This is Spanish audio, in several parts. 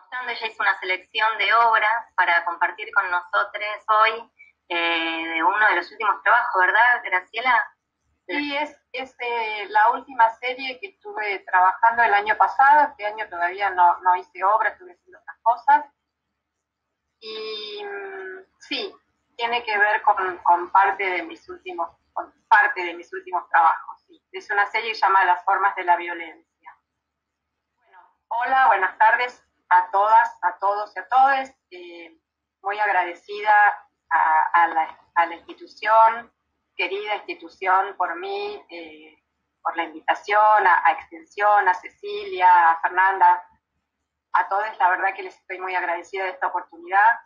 mostrando, ella hizo una selección de obras para compartir con nosotros hoy, de uno de los últimos trabajos, ¿verdad, Graciela? Sí, es la última serie que estuve trabajando el año pasado. Este año todavía no hice obra, estuve haciendo otras cosas. Y sí, tiene que ver con parte de mis últimos trabajos. Sí. Es una serie que se llama Las formas de la violencia. Bueno, hola, buenas tardes a todas, a todos y a todes. Muy agradecida a la institución, querida institución, por mí, por la invitación, a Extensión, a Cecilia, a Fernanda, a todos. La verdad que les estoy muy agradecida de esta oportunidad.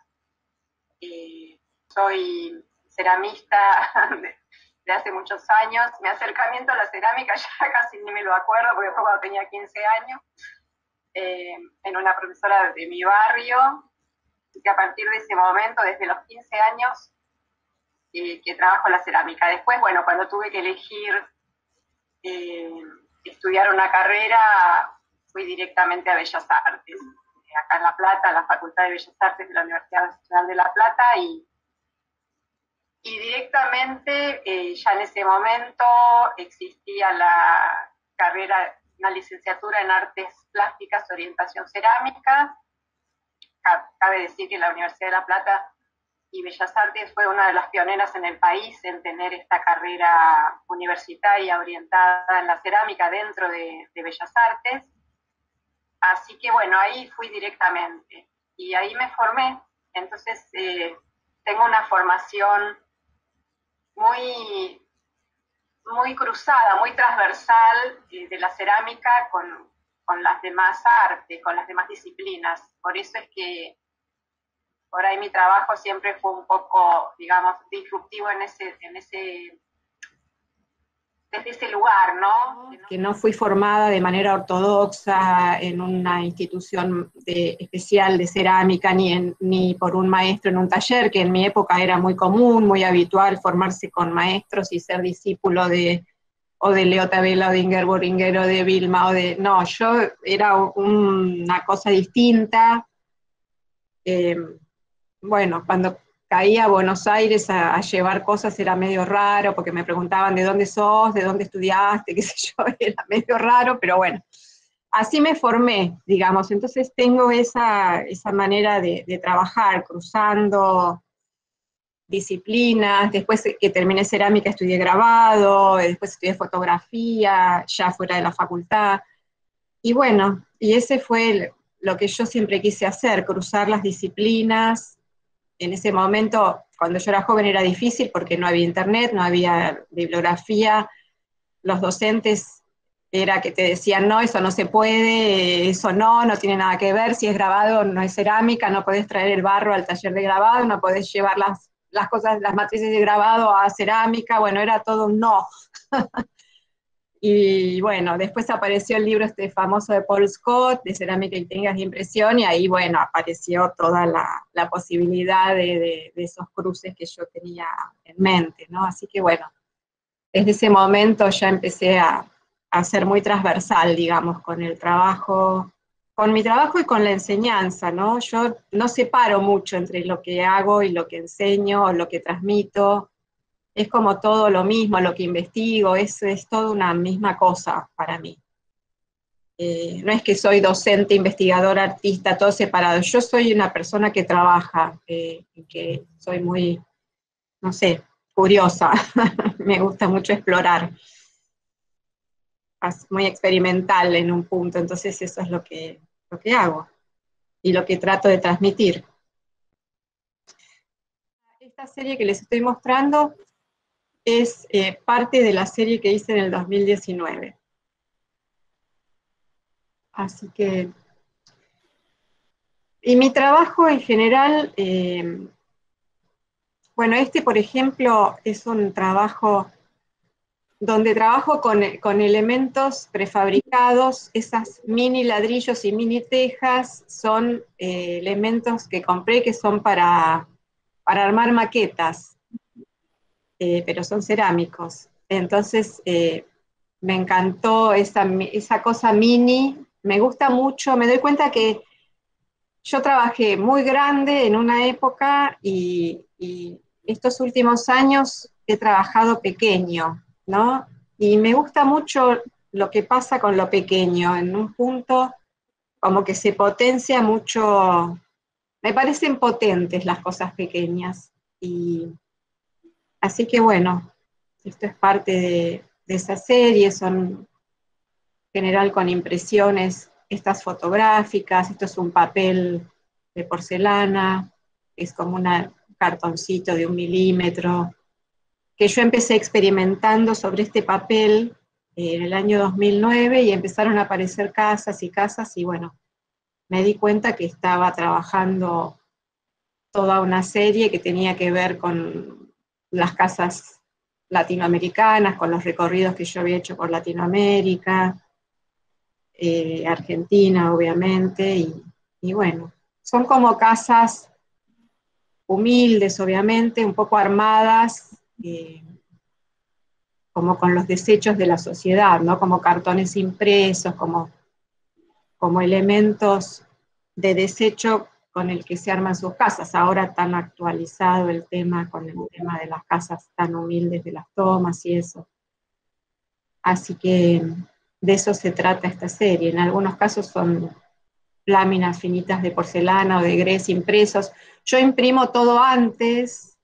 Soy ceramista de hace muchos años. Mi acercamiento a la cerámica ya casi ni me lo acuerdo, porque fue cuando tenía 15 años, en una profesora de mi barrio, y que a partir de ese momento, desde los 15 años, que trabajo la cerámica. Después, bueno, cuando tuve que elegir estudiar una carrera, fui directamente a Bellas Artes, acá en La Plata, la Facultad de Bellas Artes de la Universidad Nacional de La Plata, y directamente, ya en ese momento existía la carrera, una licenciatura en Artes Plásticas, Orientación Cerámica. Cabe decir que la Universidad de La Plata y Bellas Artes fue una de las pioneras en el país en tener esta carrera universitaria orientada en la cerámica dentro de Bellas Artes. Así que bueno, ahí fui directamente y ahí me formé. Entonces tengo una formación muy, muy cruzada, muy transversal, de la cerámica con las demás artes, con las demás disciplinas. Por eso es que por ahí mi trabajo siempre fue un poco, digamos, disruptivo desde ese lugar, ¿no? Que no fui formada de manera ortodoxa en una institución especial de cerámica, ni por un maestro en un taller, que en mi época era muy común, muy habitual formarse con maestros y ser discípulo o de Leo Tabela, o de Ingeborg Inguero, de Vilma, no, yo era una cosa distinta. Bueno, cuando caía a Buenos Aires a llevar cosas era medio raro, porque me preguntaban de dónde sos, de dónde estudiaste, qué sé yo, era medio raro, pero bueno, así me formé, digamos. Entonces tengo esa manera de trabajar, cruzando disciplinas. Después que terminé cerámica estudié grabado, después estudié fotografía, ya fuera de la facultad, y bueno, y ese fue lo que yo siempre quise hacer, cruzar las disciplinas. En ese momento, cuando yo era joven, era difícil porque no había internet, no había bibliografía. Los docentes era que te decían, no, eso no se puede, eso no tiene nada que ver, si es grabado no es cerámica, no podés traer el barro al taller de grabado, no podés llevar las cosas, las matrices de grabado a cerámica. Bueno, era todo un no. Y bueno, después apareció el libro este famoso de Paul Scott, de cerámica y técnicas de impresión, y ahí, bueno, apareció toda la posibilidad de esos cruces que yo tenía en mente, ¿no? Así que bueno, desde ese momento ya empecé a ser muy transversal, digamos, con el trabajo, con mi trabajo y con la enseñanza, ¿no? Yo no separo mucho entre lo que hago y lo que enseño, o lo que transmito. Es como todo lo mismo, lo que investigo, es todo una misma cosa para mí. No es que soy docente, investigador, artista, todo separado. Yo soy una persona que trabaja, que soy muy, no sé, curiosa. Me gusta mucho explorar. Es muy experimental en un punto, entonces eso es lo que hago y lo que trato de transmitir. Esta serie que les estoy mostrando es parte de la serie que hice en el 2019. Así que, y mi trabajo en general, bueno, por ejemplo, es un trabajo donde trabajo con elementos prefabricados. Esas mini ladrillos y mini tejas son elementos que compré que son para armar maquetas, pero son cerámicos. Entonces, me encantó esa cosa mini, me gusta mucho. Me doy cuenta que yo trabajé muy grande en una época y estos últimos años he trabajado pequeño, ¿no? Y me gusta mucho lo que pasa con lo pequeño. En un punto como que se potencia mucho, me parecen potentes las cosas pequeñas. Y así que bueno, esto es parte de esa serie, son en general con impresiones, estas fotográficas, esto es un papel de porcelana, es como un cartoncito de 1 milímetro, que yo empecé experimentando sobre este papel en el año 2009 y empezaron a aparecer casas y bueno, me di cuenta que estaba trabajando toda una serie que tenía que ver con las casas latinoamericanas, con los recorridos que yo había hecho por Latinoamérica, Argentina obviamente, y bueno, son como casas humildes obviamente, un poco armadas, como con los desechos de la sociedad, ¿no? Como cartones impresos, como elementos de desecho con el que se arman sus casas. Ahora tan actualizado el tema con el tema de las casas tan humildes de las tomas y eso. Así que de eso se trata esta serie. En algunos casos son láminas finitas de porcelana o de grés impresos. Yo imprimo todo antes,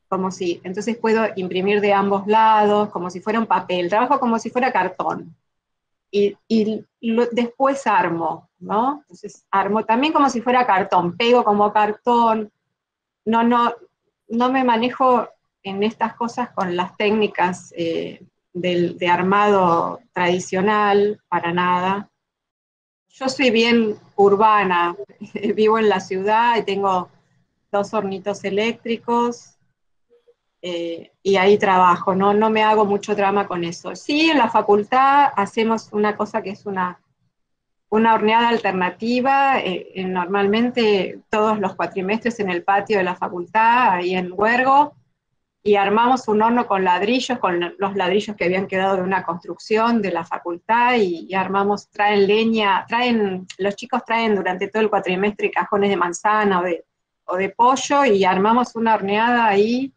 como si, entonces puedo imprimir de ambos lados, como si fuera un papel. Trabajo como si fuera cartón. Después armo, ¿no? Entonces armo también como si fuera cartón, pego como cartón, no me manejo en estas cosas con las técnicas de armado tradicional, para nada. Yo soy bien urbana, vivo en la ciudad y tengo 2 hornitos eléctricos, y ahí trabajo, no me hago mucho drama con eso. Sí, en la facultad hacemos una cosa que es una horneada alternativa, normalmente todos los cuatrimestres en el patio de la facultad, ahí en Huergo, y armamos un horno con ladrillos, con los ladrillos que habían quedado de una construcción de la facultad, y armamos, traen leña, los chicos traen durante todo el cuatrimestre cajones de manzana o de pollo, y armamos una horneada ahí,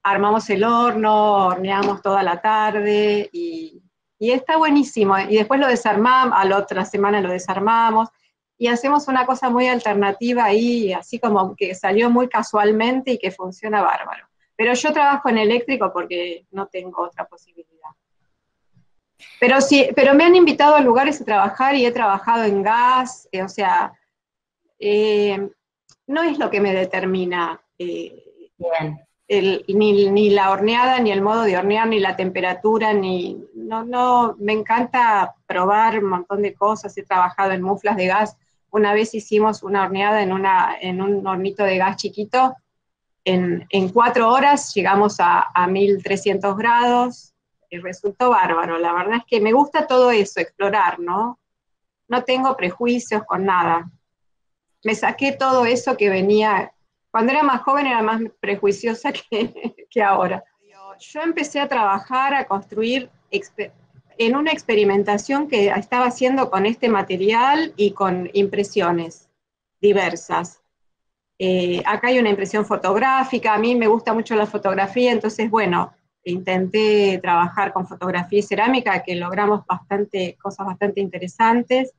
armamos el horno, horneamos toda la tarde, y está buenísimo. Y después lo desarmamos, a la otra semana lo desarmamos, y hacemos una cosa muy alternativa ahí, así como que salió muy casualmente y que funciona bárbaro. Pero yo trabajo en eléctrico porque no tengo otra posibilidad. Pero sí, pero me han invitado a lugares a trabajar y he trabajado en gas, o sea, no es lo que me determina. Bien. Ni la horneada, ni el modo de hornear, ni la temperatura, me encanta probar un montón de cosas. He trabajado en muflas de gas. Una vez hicimos una horneada en un hornito de gas chiquito, en 4 horas llegamos a 1300 grados, y resultó bárbaro. La verdad es que me gusta todo eso, explorar, ¿no? No tengo prejuicios con nada. Me saqué todo eso que venía. Cuando era más joven era más prejuiciosa que ahora. Yo empecé a trabajar, a construir en una experimentación que estaba haciendo con este material y con impresiones diversas. Acá hay una impresión fotográfica, a mí me gusta mucho la fotografía, entonces bueno, intenté trabajar con fotografía y cerámica, que logramos cosas bastante interesantes.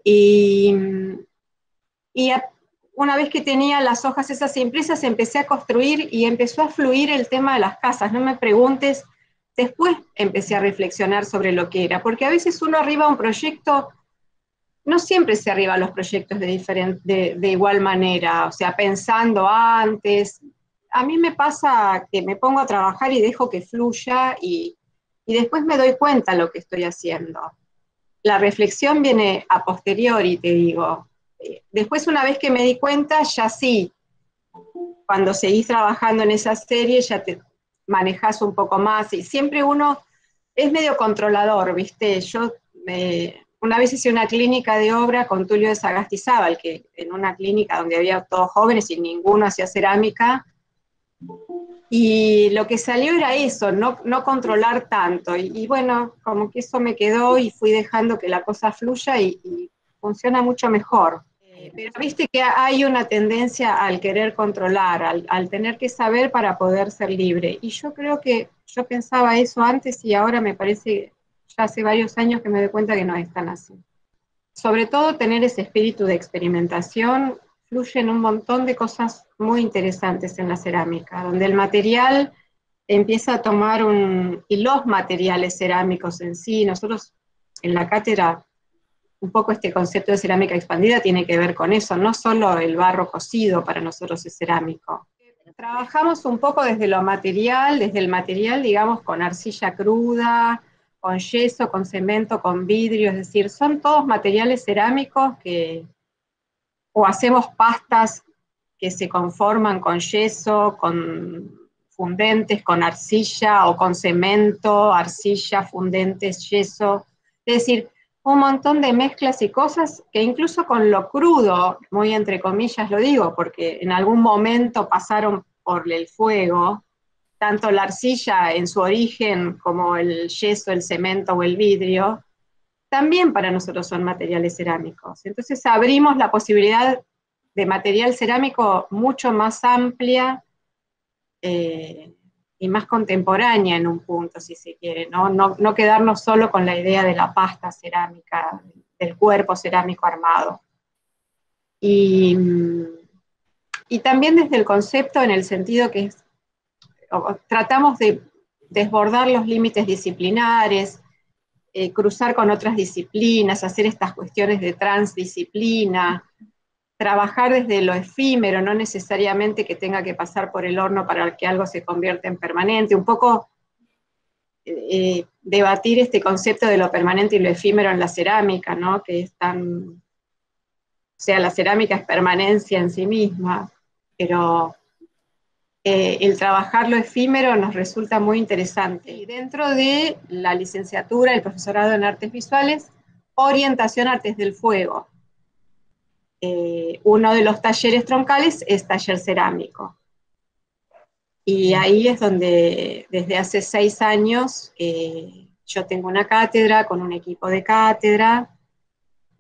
Y una vez que tenía las hojas esas impresas, empecé a construir y empezó a fluir el tema de las casas. No me preguntes, después empecé a reflexionar sobre lo que era, porque a veces uno arriba un proyecto, no siempre se arriba los proyectos de igual manera, o sea, pensando antes. A mí me pasa que me pongo a trabajar y dejo que fluya, y después me doy cuenta de lo que estoy haciendo. La reflexión viene a posteriori, te digo. Después, una vez que me di cuenta, ya sí, cuando seguís trabajando en esa serie, ya te manejás un poco más, y siempre uno es medio controlador, ¿viste? Yo una vez hice una clínica de obra con Tulio de Sagastizábal, que en una clínica donde había todos jóvenes y ninguno hacía cerámica, y lo que salió era eso, no controlar tanto, y bueno, como que eso me quedó y fui dejando que la cosa fluya y funciona mucho mejor. Pero viste que hay una tendencia al querer controlar, al tener que saber para poder ser libre. Y yo creo que yo pensaba eso antes y ahora me parece, ya hace varios años que me doy cuenta que no es tan así. Sobre todo tener ese espíritu de experimentación, fluyen un montón de cosas muy interesantes en la cerámica, donde el material empieza a tomar y los materiales cerámicos en sí, nosotros en la cátedra, un poco este concepto de cerámica expandida tiene que ver con eso, no solo el barro cocido para nosotros es cerámico. Trabajamos un poco desde el material, digamos, con arcilla cruda, con yeso, con cemento, con vidrio, es decir, son todos materiales cerámicos o hacemos pastas que se conforman con yeso, con fundentes, con arcilla o con cemento, arcilla, fundentes, yeso, es decir, un montón de mezclas y cosas que incluso con lo crudo, muy entre comillas lo digo, porque en algún momento pasaron por el fuego, tanto la arcilla en su origen como el yeso, el cemento o el vidrio, también para nosotros son materiales cerámicos. Entonces abrimos la posibilidad de material cerámico mucho más amplia y más contemporánea en un punto, si se quiere, no quedarnos solo con la idea de la pasta cerámica, del cuerpo cerámico armado. Y también desde el concepto en el sentido que tratamos de desbordar los límites disciplinares, cruzar con otras disciplinas, hacer estas cuestiones de transdisciplina, trabajar desde lo efímero, no necesariamente que tenga que pasar por el horno para que algo se convierta en permanente, un poco debatir este concepto de lo permanente y lo efímero en la cerámica, ¿no? Que es tan, o sea, la cerámica es permanencia en sí misma, pero el trabajar lo efímero nos resulta muy interesante. Y dentro de la licenciatura, el profesorado en artes visuales, orientación artes del fuego. Uno de los talleres troncales es taller cerámico. Y ahí es donde desde hace 6 años yo tengo una cátedra con un equipo de cátedra,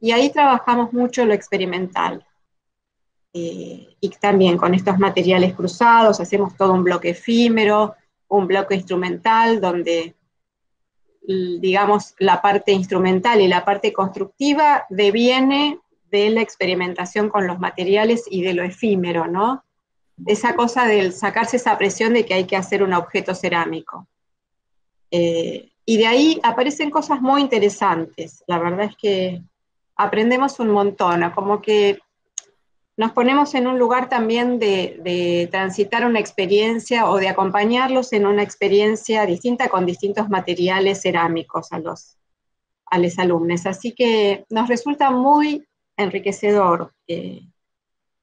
y ahí trabajamos mucho lo experimental. Y también con estos materiales cruzados, hacemos todo un bloque efímero, un bloque instrumental, donde, digamos, la parte instrumental y la parte constructiva deviene de la experimentación con los materiales y de lo efímero, ¿no? Esa cosa de sacarse esa presión de que hay que hacer un objeto cerámico. Y de ahí aparecen cosas muy interesantes, la verdad es que aprendemos un montón, como que nos ponemos en un lugar también de transitar una experiencia o de acompañarlos en una experiencia distinta con distintos materiales cerámicos a los alumnos. Así que nos resulta muy enriquecedor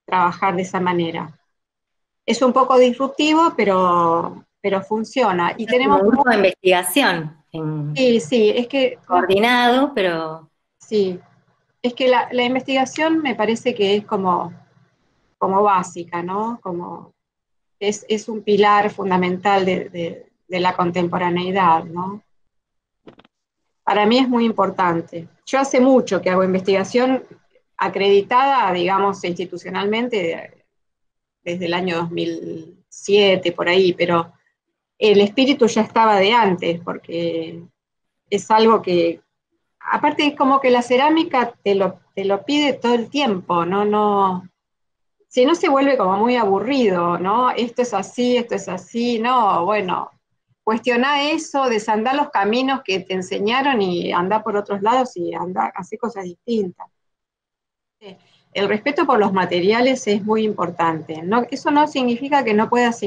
trabajar de esa manera. Es un poco disruptivo, pero funciona. Y tenemos un grupo de investigación. Sí, es que... Coordinado, pero... Sí, es que la investigación me parece que es como básica, ¿no? Como es un pilar fundamental de la contemporaneidad, ¿no? Para mí es muy importante. Yo hace mucho que hago investigación acreditada, digamos, institucionalmente, desde el año 2007, por ahí, pero el espíritu ya estaba de antes, porque es algo que, aparte es como que la cerámica te lo pide todo el tiempo, ¿no? Si no se vuelve como muy aburrido, ¿no? Esto es así, no, bueno, cuestiona eso, desandá los caminos que te enseñaron y andá por otros lados y hacer cosas distintas. El respeto por los materiales es muy importante, ¿no? Eso no significa que no puedas...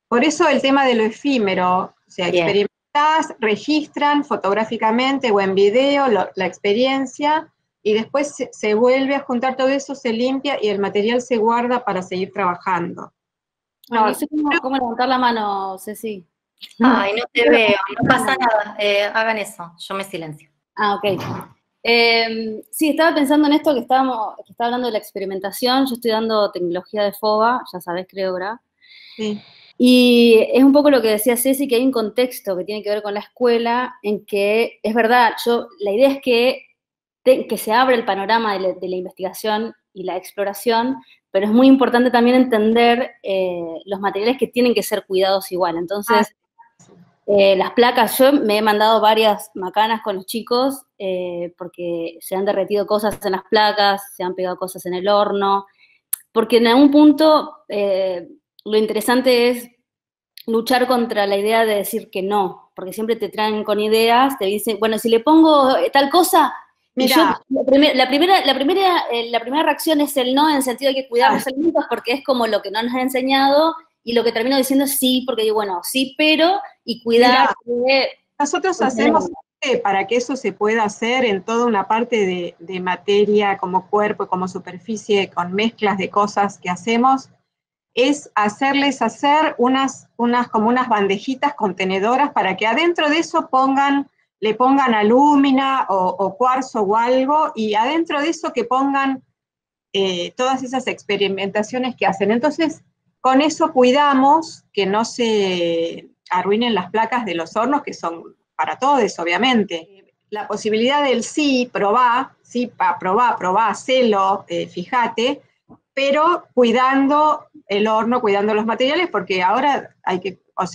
Por eso el tema de lo efímero, o sea, experimentás, registran fotográficamente o en video la experiencia, y después se vuelve a juntar todo eso, se limpia y el material se guarda para seguir trabajando. No sé cómo levantar la mano, Ceci. Ay, no te veo, no pasa nada, hagan eso, yo me silencio. Ah, ok. Sí, estaba pensando en esto que estaba hablando de la experimentación. Yo estoy dando tecnología de FOBA, ya sabés, creo, ¿verdad? Sí. Y es un poco lo que decía Ceci, que hay un contexto que tiene que ver con la escuela, en que, es verdad, la idea es que se abra el panorama de la investigación la exploración, pero es muy importante también entender los materiales que tienen que ser cuidados igual. Entonces, las placas, yo me he mandado varias macanas con los chicos, porque se han derretido cosas en las placas, se han pegado cosas en el horno, porque en algún punto lo interesante es luchar contra la idea de decir que no, porque siempre te traen con ideas, te dicen, bueno, si le pongo tal cosa, Mirá. y yo, la primera reacción es el no, en el sentido de que cuidar los alimentos, porque es como lo que no nos han enseñado, y lo que termino diciendo es sí, porque digo, bueno, sí, pero, y cuidar. Nosotros hacemos, para que eso se pueda hacer en toda una parte de materia como cuerpo, como superficie, con mezclas de cosas que hacemos, es hacerles hacer como unas bandejitas contenedoras para que adentro de eso le pongan alúmina o cuarzo o algo, y adentro de eso que pongan todas esas experimentaciones que hacen. Entonces, con eso cuidamos que no se arruinen las placas de los hornos, que son para todos, obviamente. La posibilidad del sí, probá, hacelo, fíjate, pero cuidando el horno, cuidando los materiales, porque ahora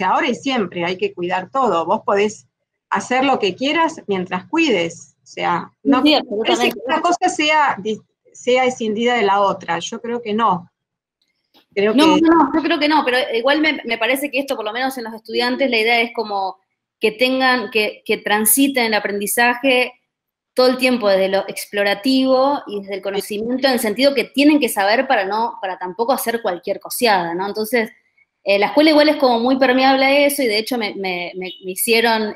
ahora y siempre hay que cuidar todo. Vos podés hacer lo que quieras mientras cuides. O sea, no parece que una cosa sea escindida de la otra. Yo creo que no. No, yo creo que no, pero igual me parece que esto, por lo menos en los estudiantes, la idea es como que tengan, que transiten el aprendizaje todo el tiempo desde lo explorativo y desde el conocimiento, en el sentido que tienen que saber para tampoco hacer cualquier coseada, ¿no? Entonces, la escuela igual es como muy permeable a eso, y de hecho me hicieron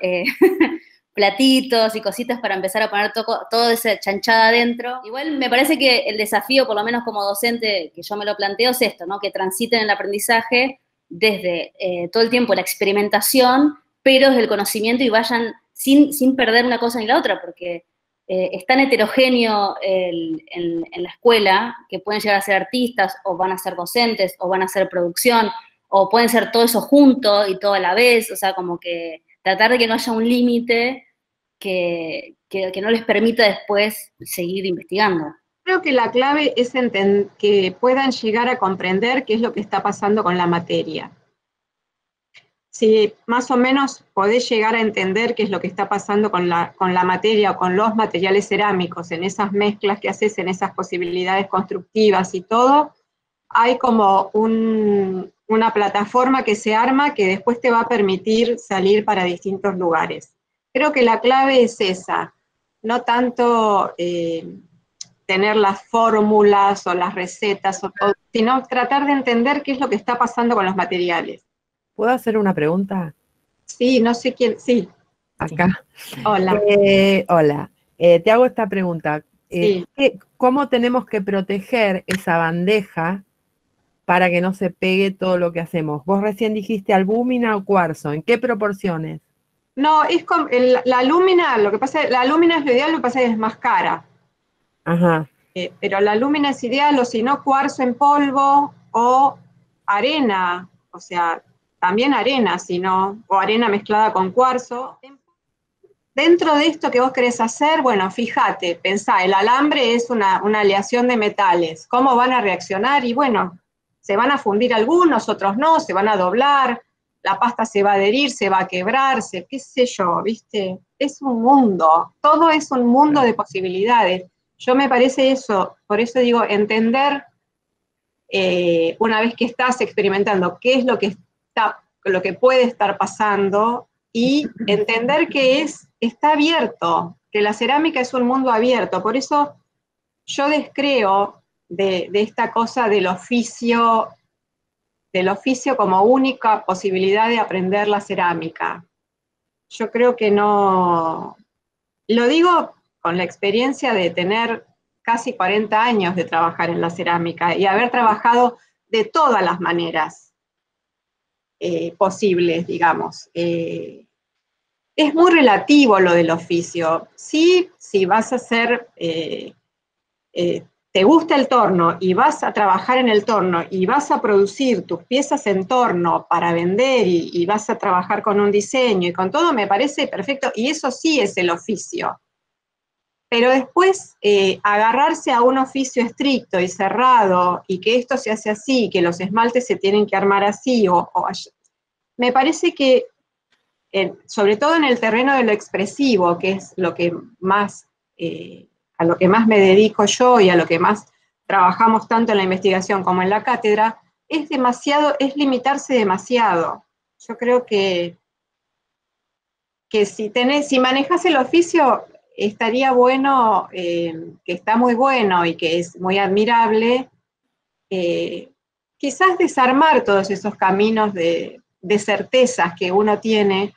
platitos y cositas para empezar a poner todo esa chanchada adentro. Igual me parece que el desafío, por lo menos como docente, que yo me lo planteo, es esto, ¿no? Que transiten el aprendizaje desde todo el tiempo la experimentación, pero desde el conocimiento, y vayan sin perder una cosa ni la otra, porque es tan heterogéneo en la escuela, que pueden llegar a ser artistas, o van a ser docentes, o van a ser producción, o pueden ser todo eso junto y todo a la vez, o sea, como que tratar de que no haya un límite que no les permita después seguir investigando. Creo que la clave es que puedan llegar a comprender qué es lo que está pasando con la materia. Si más o menos podés llegar a entender qué es lo que está pasando con la materia o con los materiales cerámicos, en esas mezclas que haces, en esas posibilidades constructivas y todo, hay como una plataforma que se arma que después te va a permitir salir para distintos lugares. Creo que la clave es esa, no tanto tener las fórmulas o las recetas, sino tratar de entender qué es lo que está pasando con los materiales. ¿Puedo hacer una pregunta? Sí, no sé quién, sí. Acá. Hola. Hola, te hago esta pregunta. Sí. ¿Cómo tenemos que proteger esa bandeja para que no se pegue todo lo que hacemos? Vos recién dijiste albúmina o cuarzo, ¿en qué proporciones? No, es como la alúmina, lo que pasa, la alúmina es lo ideal, lo que pasa es que es más cara. Ajá. Pero la alúmina es ideal, o si no, cuarzo en polvo o arena, o sea, también arena, si no, o arena mezclada con cuarzo. Dentro de esto que vos querés hacer, bueno, fíjate, pensá, el alambre es una aleación de metales, ¿cómo van a reaccionar? Y bueno, se van a fundir algunos, otros no, se van a doblar, la pasta se va a adherir, se va a quebrarse, qué sé yo, ¿viste? Es un mundo, todo es un mundo de posibilidades. Yo me parece eso, por eso digo, entender, una vez que estás experimentando, qué es lo que puede estar pasando, y entender que está abierto, que la cerámica es un mundo abierto. Por eso yo descreo de esta cosa del oficio como única posibilidad de aprender la cerámica. Yo creo que no, lo digo con la experiencia de tener casi 40 años de trabajar en la cerámica y haber trabajado de todas las maneras posibles, digamos. Es muy relativo lo del oficio. Sí, si vas a hacer, te gusta el torno y vas a trabajar en el torno y vas a producir tus piezas en torno para vender y vas a trabajar con un diseño y con todo, me parece perfecto, y eso sí es el oficio. pero después agarrarse a un oficio estricto y cerrado, y que esto se hace así, que los esmaltes se tienen que armar así, me parece que, sobre todo en el terreno de lo expresivo, que es lo que más, a lo que más me dedico yo y a lo que más trabajamos tanto en la investigación como en la cátedra, es limitarse demasiado. Yo creo que si manejas el oficio, estaría bueno, que está muy bueno y que es muy admirable, quizás desarmar todos esos caminos de certezas que uno tiene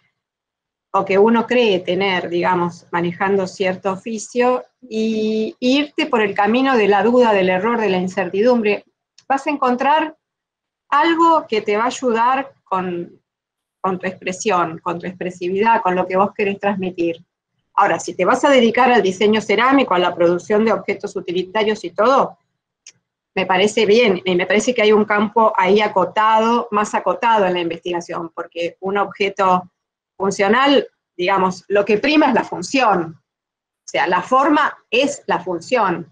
o que uno cree tener, digamos, manejando cierto oficio, y irte por el camino de la duda, del error, de la incertidumbre. Vas a encontrar algo que te va a ayudar con tu expresión, con tu expresividad, con lo que vos querés transmitir. Ahora, si te vas a dedicar al diseño cerámico, a la producción de objetos utilitarios y todo, me parece bien, y me parece que hay un campo ahí acotado, más acotado en la investigación, porque un objeto funcional, digamos, lo que prima es la función. O sea, la forma es la función.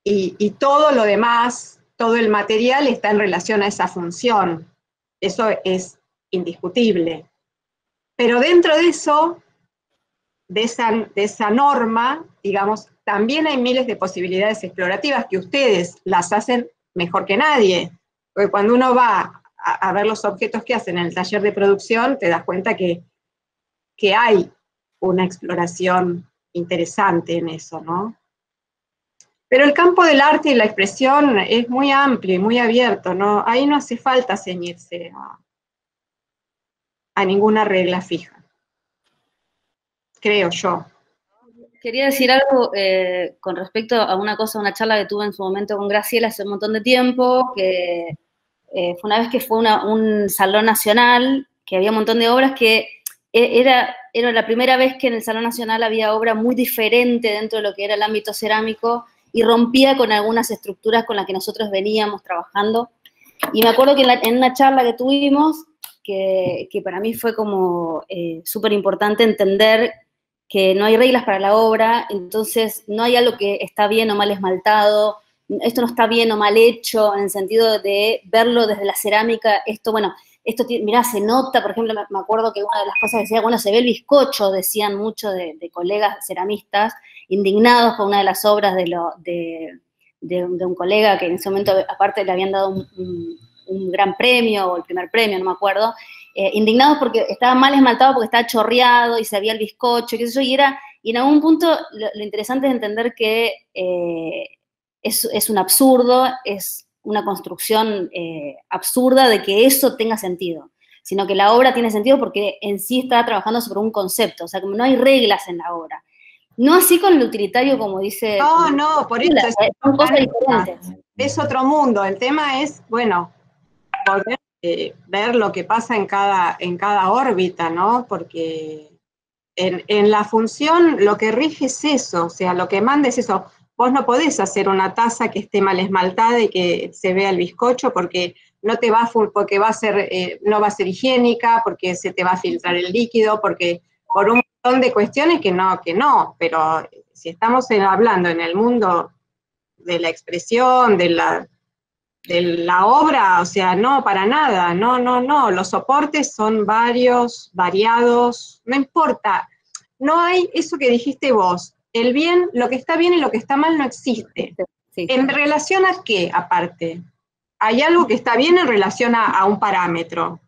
Y todo lo demás, todo el material está en relación a esa función. Eso es indiscutible. Pero dentro de eso, de esa norma, digamos, también hay miles de posibilidades explorativas que ustedes las hacen mejor que nadie. Porque cuando uno va a ver los objetos que hacen en el taller de producción, te das cuenta que hay una exploración interesante en eso, ¿no? Pero el campo del arte y la expresión es muy amplio y muy abierto, ¿no? Ahí no hace falta ceñirse a ninguna regla fija, creo yo. Quería decir algo con respecto a una charla que tuve en su momento con Graciela hace un montón de tiempo, que fue una vez que fue un salón nacional, que había un montón de obras que era la primera vez que en el Salón Nacional había obra muy diferente dentro de lo que era el ámbito cerámico y rompía con algunas estructuras con las que nosotros veníamos trabajando. Y me acuerdo que en una charla que tuvimos, que para mí fue como súper importante entender que no hay reglas para la obra, entonces no hay algo que está bien o mal esmaltado, esto no está bien o mal hecho, en el sentido de verlo desde la cerámica, mirá, se nota, por ejemplo, me acuerdo que una de las cosas que decía, bueno, se ve el bizcocho, decían muchos de colegas ceramistas, indignados con una de las obras de un colega que en ese momento, aparte, le habían dado un gran premio, o el primer premio, no me acuerdo, indignados porque estaba mal esmaltado, porque estaba chorreado y se veía el bizcocho, qué sé yo, y en algún punto lo interesante es entender que es un absurdo, es una construcción absurda de que eso tenga sentido, sino que la obra tiene sentido porque en sí está trabajando sobre un concepto, o sea, como no hay reglas en la obra. No así con el utilitario, como dice... No, por eso son cosas diferentes. Es otro mundo. El tema es, bueno, poder ver lo que pasa en cada órbita, ¿no? Porque en la función lo que rige es eso, o sea, lo que manda es eso. Vos no podés hacer una taza que esté mal esmaltada y que se vea el bizcocho porque no va a ser, no va a ser higiénica, porque se te va a filtrar el líquido, porque por un montón de cuestiones que no, pero si estamos hablando en el mundo de la expresión, de la obra, o sea, no, para nada, no, los soportes son varios, variados, no importa, no hay eso que dijiste vos, el bien, lo que está bien y lo que está mal no existe. Sí. ¿En relación a qué, aparte? ¿Hay algo que está bien en relación a un parámetro?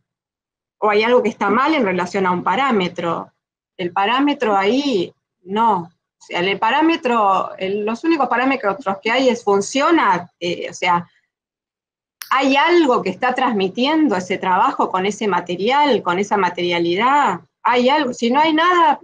¿O hay algo que está mal en relación a un parámetro? El parámetro ahí, no. O sea, el parámetro, los únicos parámetros que hay es funciona, o sea, ¿hay algo que está transmitiendo ese trabajo con ese material, con esa materialidad? ¿Hay algo? Si no hay nada...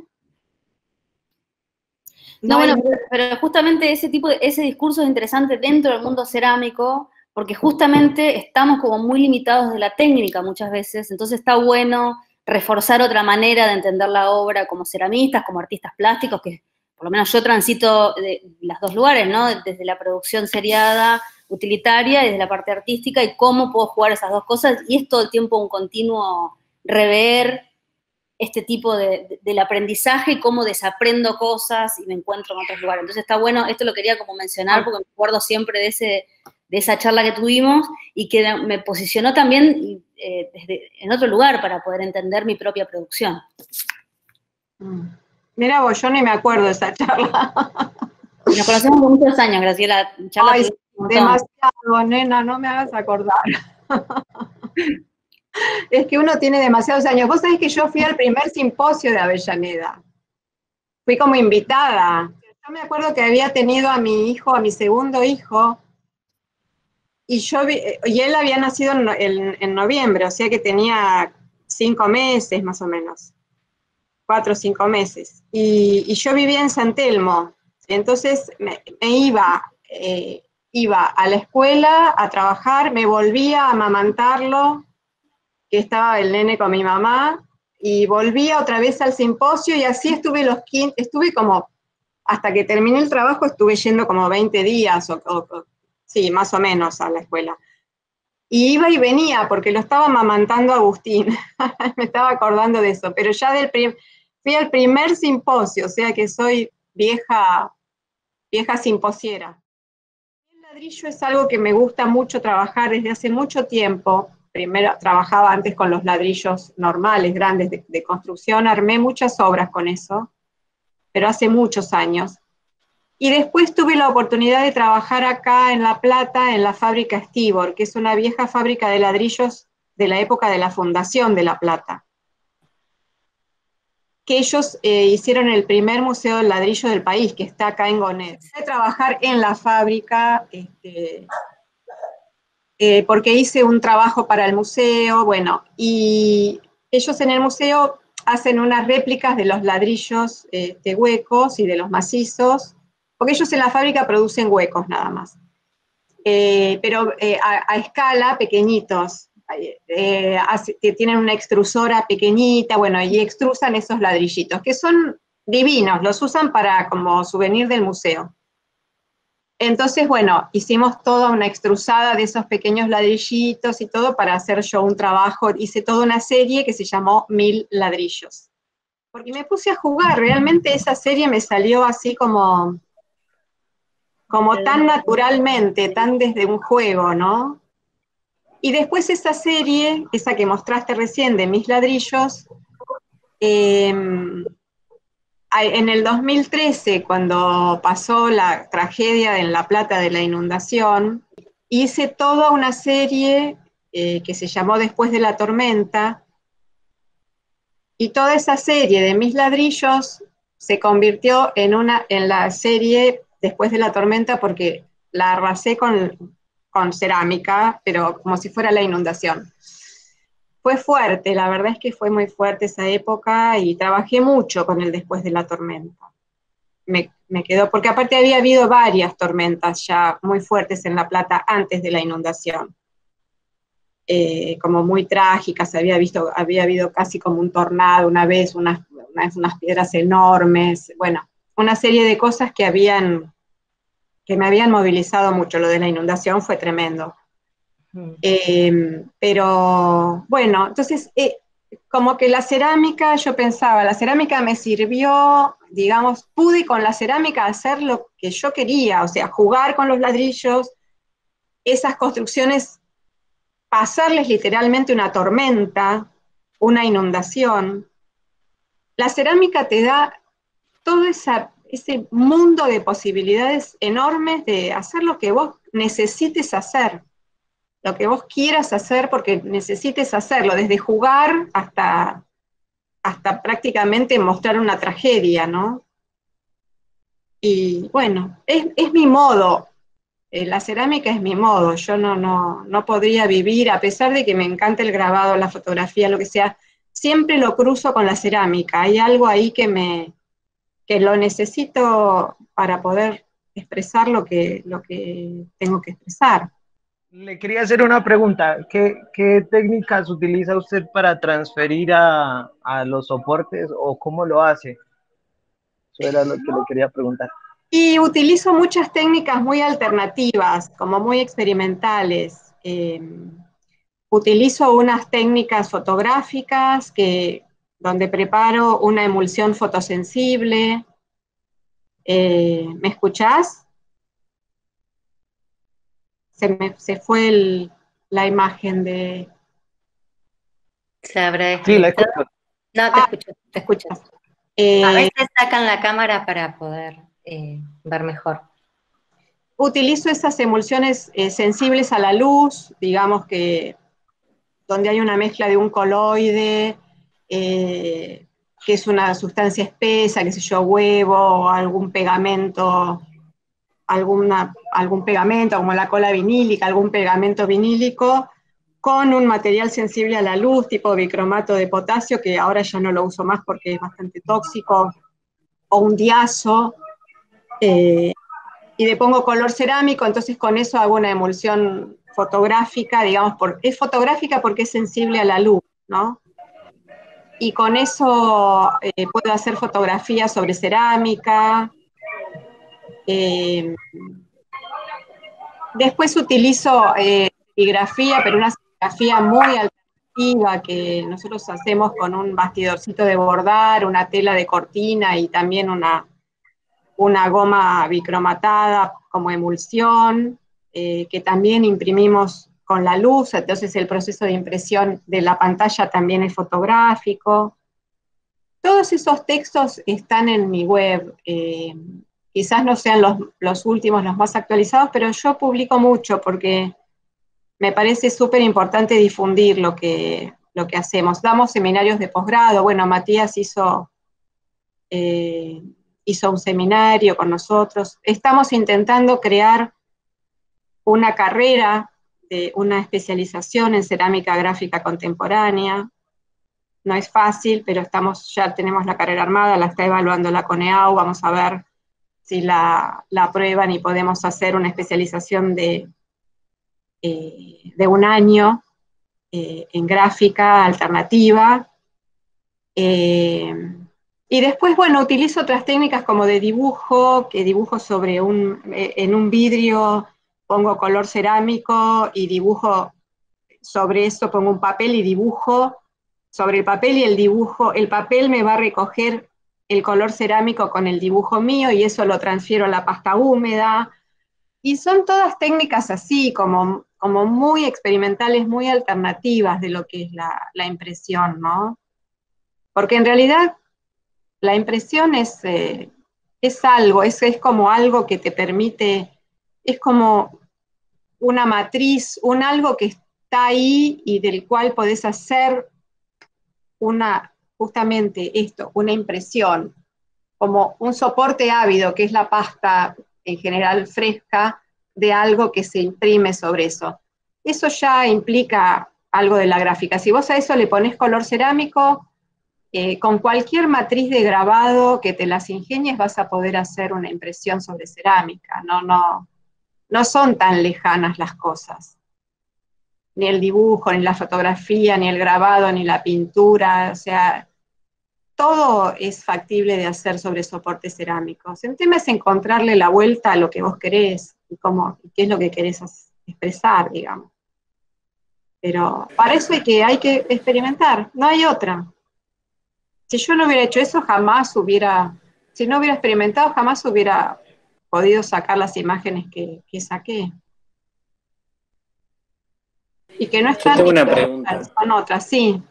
Pero justamente ese discurso es interesante dentro del mundo cerámico, porque justamente estamos como muy limitados de la técnica muchas veces, entonces está bueno reforzar otra manera de entender la obra como ceramistas, como artistas plásticos, que por lo menos yo transito de los dos lugares, ¿no? Desde la producción seriada, utilitaria, y desde la parte artística, y cómo puedo jugar esas dos cosas, y es todo el tiempo un continuo rever este tipo del aprendizaje y cómo desaprendo cosas y me encuentro en otros lugares. Entonces está bueno, esto lo quería como mencionar porque me acuerdo siempre de esa charla que tuvimos y que me posicionó también en otro lugar para poder entender mi propia producción. Mira vos, yo ni me acuerdo de esa charla. Nos conocemos por muchos años, Graciela. Ay, demasiado, nena, no me hagas acordar. Es que uno tiene demasiados años. Vos sabés que yo fui al primer simposio de Avellaneda. Fui como invitada. Yo me acuerdo que había tenido a mi hijo, a mi segundo hijo, y él había nacido en noviembre, o sea que tenía 5 meses más o menos, 4 o 5 meses. Y yo vivía en San Telmo, entonces me iba a la escuela a trabajar, me volvía a amamantarlo, que estaba el nene con mi mamá, y volvía otra vez al simposio, y así estuve como, hasta que terminé el trabajo, estuve yendo como 20 días, sí, más o menos a la escuela. Y iba y venía, porque lo estaba amamantando Agustín, me estaba acordando de eso, pero ya fui al primer simposio, o sea que soy vieja simposiera. El ladrillo es algo que me gusta mucho trabajar desde hace mucho tiempo. Primero trabajaba antes con los ladrillos normales, grandes de construcción, armé muchas obras con eso, pero hace muchos años. Y después tuve la oportunidad de trabajar acá en La Plata, en la fábrica Stibor, que es una vieja fábrica de ladrillos de la época de la fundación de La Plata. Que ellos hicieron el primer museo del ladrillo del país, que está acá en Gonet. Empecé a trabajar en la fábrica, porque hice un trabajo para el museo, bueno, y ellos en el museo hacen unas réplicas de los ladrillos huecos y de los macizos, porque ellos en la fábrica producen huecos nada más, pero a escala, pequeñitos, que tienen una extrusora pequeñita, bueno, y extrusan esos ladrillitos, que son divinos, los usan como souvenir del museo. Entonces, bueno, hicimos toda una extrusada de esos pequeños ladrillitos y todo para hacer yo un trabajo, hice toda una serie que se llamó 1000 ladrillos. Porque me puse a jugar, realmente esa serie me salió así como tan naturalmente, tan desde un juego, ¿no? Y después esa serie, esa que mostraste recién de Mis ladrillos, en el 2013, cuando pasó la tragedia en La Plata de la inundación, hice toda una serie que se llamó Después de la tormenta, y toda esa serie de Mis ladrillos se convirtió en la serie Después de la tormenta porque la arrasé con cerámica, pero como si fuera la inundación. Fue fuerte, la verdad es que fue muy fuerte esa época y trabajé mucho con el Después de la tormenta. Me quedó, porque aparte había habido varias tormentas ya muy fuertes en La Plata antes de la inundación. Como muy trágicas, había habido casi como un tornado una vez, unas piedras enormes, bueno, una serie de cosas que me habían movilizado mucho. Lo de la inundación fue tremendo. Pero bueno, entonces como que la cerámica, yo pensaba, la cerámica me sirvió, digamos, pude con la cerámica hacer lo que yo quería, o sea, jugar con los ladrillos, esas construcciones, pasarles literalmente una tormenta, una inundación. La cerámica te da todo ese mundo de posibilidades enormes de hacer lo que vos necesites hacer, lo que vos quieras hacer porque necesites hacerlo, desde jugar hasta prácticamente mostrar una tragedia, ¿no? Y bueno, es mi modo, la cerámica es mi modo, yo no podría vivir, a pesar de que me encanta el grabado, la fotografía, lo que sea, siempre lo cruzo con la cerámica, hay algo ahí que lo necesito para poder expresar lo que tengo que expresar. Le quería hacer una pregunta. ¿Qué técnicas utiliza usted para transferir a los soportes o cómo lo hace? Eso era lo que le quería preguntar. Y utilizo muchas técnicas muy alternativas, como muy experimentales. Utilizo unas técnicas fotográficas que donde preparo una emulsión fotosensible. ¿Me escuchás? Se fue la imagen de... ¿Se habrá Sí, la desconectado? escucho. No, te escucho, te escucho. A Eh, veces sacan la cámara para poder ver mejor. Utilizo esas emulsiones sensibles a la luz, digamos que donde hay una mezcla de un coloide, que es una sustancia espesa, qué sé yo, huevo, algún pegamento, algún pegamento como la cola vinílica, algún pegamento vinílico, con un material sensible a la luz, tipo bicromato de potasio, que ahora ya no lo uso más porque es bastante tóxico, o un diazo, y le pongo color cerámico, entonces con eso hago una emulsión fotográfica, digamos, es fotográfica porque es sensible a la luz, ¿no? Y con eso puedo hacer fotografías sobre cerámica. Después utilizo serigrafía, pero una serigrafía muy alternativa que nosotros hacemos con un bastidorcito de bordar, una tela de cortina y también una goma bicromatada como emulsión, que también imprimimos con la luz, entonces el proceso de impresión de la pantalla también es fotográfico. Todos esos textos están en mi web, quizás no sean los últimos, los más actualizados, pero yo publico mucho porque me parece súper importante difundir lo que hacemos. Damos seminarios de posgrado, bueno, Matías hizo un seminario con nosotros. Estamos intentando crear una carrera de una especialización en cerámica gráfica contemporánea. No es fácil, pero ya tenemos la carrera armada, la está evaluando la CONEAU, vamos a ver si la aprueban y podemos hacer una especialización de un año en gráfica alternativa. Y después, bueno, utilizo otras técnicas como de dibujo, que dibujo en un vidrio, pongo color cerámico y dibujo sobre eso, pongo un papel y dibujo sobre el papel y el papel me va a recoger el color cerámico con el dibujo mío y eso lo transfiero a la pasta húmeda. Y son todas técnicas así, como muy experimentales, muy alternativas de lo que es la impresión, ¿no? Porque en realidad la impresión es algo, es como algo que te permite, es como una matriz, un algo que está ahí y del cual podés hacer justamente esto, una impresión, como un soporte ávido, que es la pasta en general fresca, de algo que se imprime sobre eso. Eso ya implica algo de la gráfica. Si vos a eso le ponés color cerámico, con cualquier matriz de grabado que te las ingenies vas a poder hacer una impresión sobre cerámica. No son tan lejanas las cosas. Ni el dibujo, ni la fotografía, ni el grabado, ni la pintura, o sea, todo es factible de hacer sobre soportes cerámicos. El tema es encontrarle la vuelta a lo que vos querés y qué es lo que querés expresar, digamos. Pero para eso hay que experimentar, no hay otra. Si yo no hubiera hecho eso, si no hubiera experimentado, jamás hubiera podido sacar las imágenes que saqué. Y que no Yo están tengo una pregunta. son otras, sí.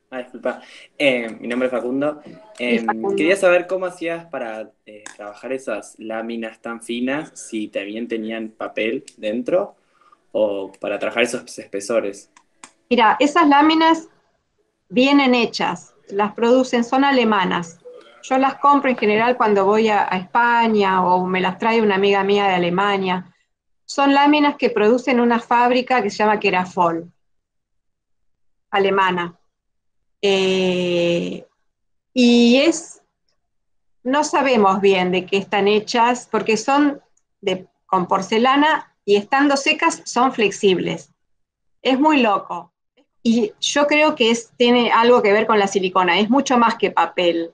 Disculpa. Mi nombre es Facundo. Facundo. Quería saber cómo hacías para trabajar esas láminas tan finas, si también tenían papel dentro, o para trabajar esos espesores. Mira, esas láminas vienen hechas, las producen, son alemanas. Yo las compro en general cuando voy a España o me las trae una amiga mía de Alemania. Son láminas que producen una fábrica que se llama Kerafol, alemana. Y no sabemos bien de qué están hechas, porque son con porcelana y estando secas son flexibles. Es muy loco. Y yo creo que tiene algo que ver con la silicona, es mucho más que papel.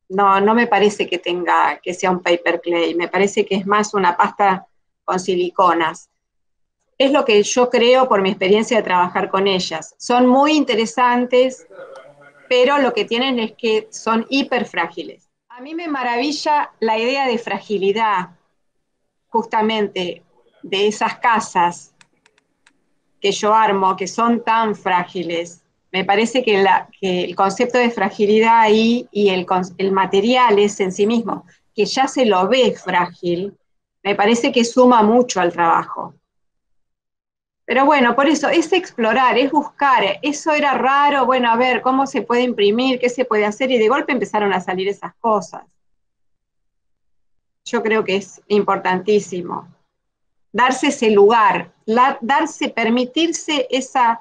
No me parece que sea un paper clay, me parece que es más una pasta con siliconas. Es lo que yo creo por mi experiencia de trabajar con ellas. Son muy interesantes, pero lo que tienen es que son hiperfrágiles. A mí me maravilla la idea de fragilidad, justamente, de esas casas que yo armo, que son tan frágiles. Me parece que el concepto de fragilidad ahí y el material es en sí mismo, que ya se lo ve frágil, me parece que suma mucho al trabajo. Pero bueno, por eso es explorar, es buscar. Eso era raro, bueno, a ver, ¿cómo se puede imprimir? ¿Qué se puede hacer? Y de golpe empezaron a salir esas cosas. Yo creo que es importantísimo. Darse ese lugar, permitirse esa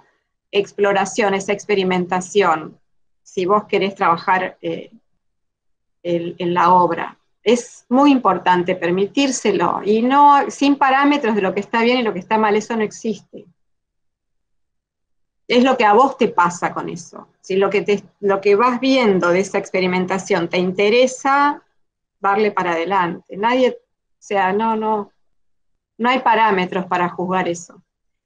exploración, esa experimentación, si vos querés trabajar en la obra. Es muy importante permitírselo, y no sin parámetros de lo que está bien y lo que está mal, eso no existe. Es lo que a vos te pasa con eso. Si lo que vas viendo de esa experimentación te interesa, darle para adelante. Nadie, o sea, no hay parámetros para juzgar eso.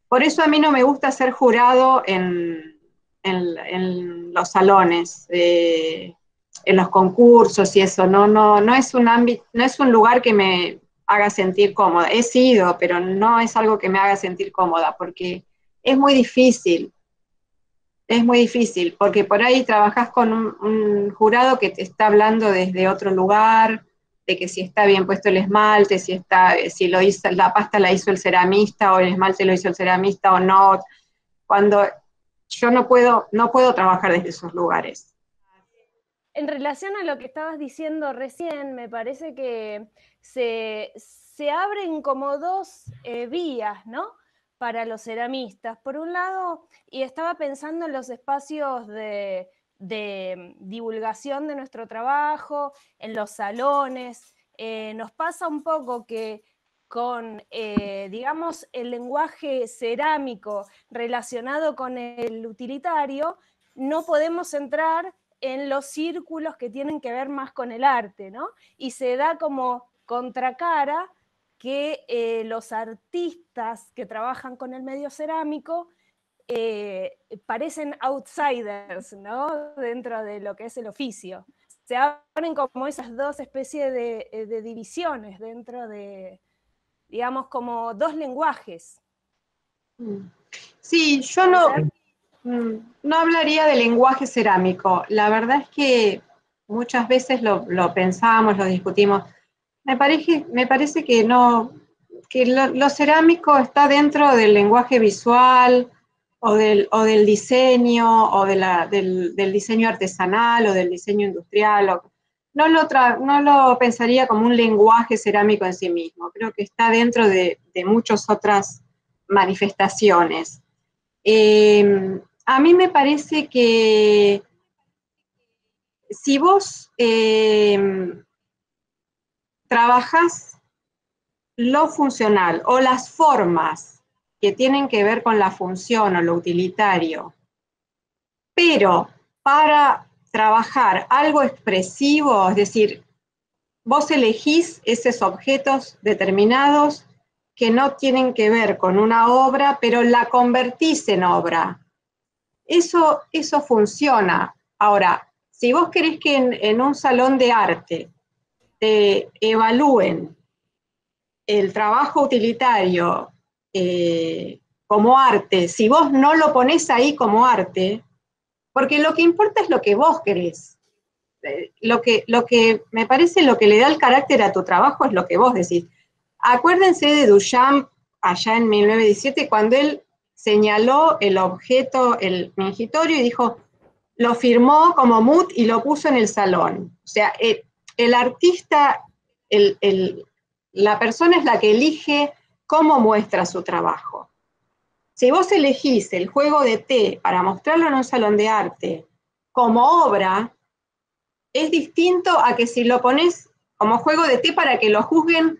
Por eso a mí no me gusta ser jurado en los salones, en los concursos y eso. No es un ámbito, no es un lugar que me haga sentir cómoda. He sido, pero no es algo que me haga sentir cómoda, porque es muy difícil. Es muy difícil, porque por ahí trabajás con un jurado que te está hablando desde otro lugar, de que si está bien puesto el esmalte, si lo hizo, la pasta la hizo el ceramista, o el esmalte lo hizo el ceramista o no, cuando yo no puedo trabajar desde esos lugares. En relación a lo que estabas diciendo recién, me parece que se abren como dos vías, ¿no?, para los ceramistas. Por un lado, y estaba pensando en los espacios de divulgación de nuestro trabajo, en los salones. Nos pasa un poco que con, digamos, el lenguaje cerámico relacionado con el utilitario, no podemos entrar en los círculos que tienen que ver más con el arte, ¿no? Y se da como contracara que los artistas que trabajan con el medio cerámico parecen outsiders, ¿no?, dentro de lo que es el oficio. Se abren como esas dos especies de divisiones dentro de, digamos, como dos lenguajes. Sí, yo no hablaría de lenguaje cerámico. La verdad es que muchas veces lo pensamos, lo discutimos. Me parece que no, que lo cerámico está dentro del lenguaje visual o del diseño, o del diseño artesanal o del diseño industrial. No lo pensaría como un lenguaje cerámico en sí mismo. Creo que está dentro de muchas otras manifestaciones. A mí me parece que si vos trabajás lo funcional o las formas que tienen que ver con la función o lo utilitario, pero para trabajar algo expresivo, es decir, vos elegís esos objetos determinados que no tienen que ver con una obra, pero la convertís en obra. Eso funciona. Ahora, si vos querés que en un salón de arte te evalúen el trabajo utilitario como arte, si vos no lo ponés ahí como arte, porque lo que importa es lo que vos querés. Lo que me parece, lo que le da el carácter a tu trabajo es lo que vos decís. Acuérdense de Duchamp allá en 1917, cuando él señaló el objeto, el mingitorio, y dijo, lo firmó como Mut y lo puso en el salón. O sea, el artista, la persona es la que elige cómo muestra su trabajo. Si vos elegís el juego de té para mostrarlo en un salón de arte como obra, es distinto a que si lo pones como juego de té para que lo juzguen,